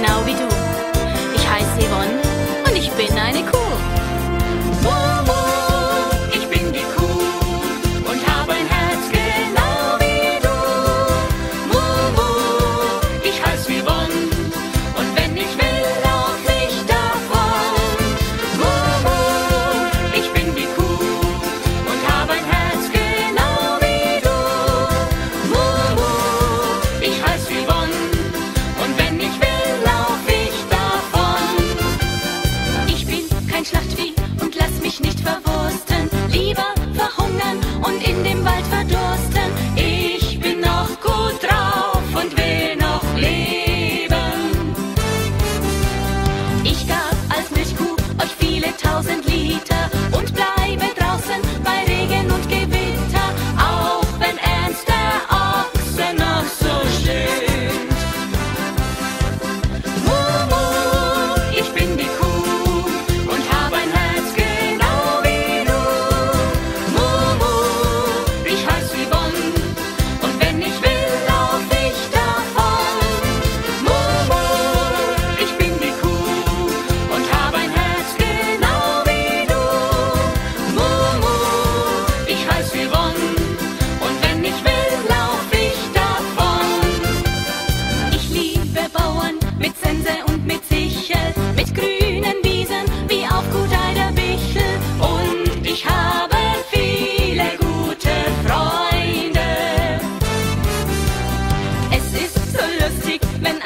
genau wie du. Ich heiße Yvonne und ich bin eine Kuh. Mumu, ich bin die Kuh und habe ein Herz genau wie du. Mumu, ich heiß Yvonne und wenn ich will, lauf ich davon. Mumu, ich bin die Kuh und habe ein Herz genau wie du. Mumu, ich heiß Yvonne und wenn ich will, lauf ich davon. Ich bin kein Schlachtvieh und lass mich nicht verwursten, lieber verhungern und in dem Wald verdursten. Ich bin noch gut drauf und will noch leben. Ich gab als Milchkuh euch viele tausend Liter und bleibe draußen bei Regen und Gewitter, auch wenn Ernst der Ochse noch so stöhnt. Mumu, ich bin die Kuh und habe ein Herz genau wie du. Mumu, ich heiß Yvonne und wenn ich will, lauf ich davon. Mumu, ich bin die Kuh und habe ein Herz genau wie du. Mumu, ich heiß Yvonne und wenn ich will, lauf ich davon. Ich liebe Bauern mit Sense und mit Sichel, mit grünen Wiesen wie auf Gut Eiderbichel. Und ich habe viele gute Freunde. Es ist so lustig, wenn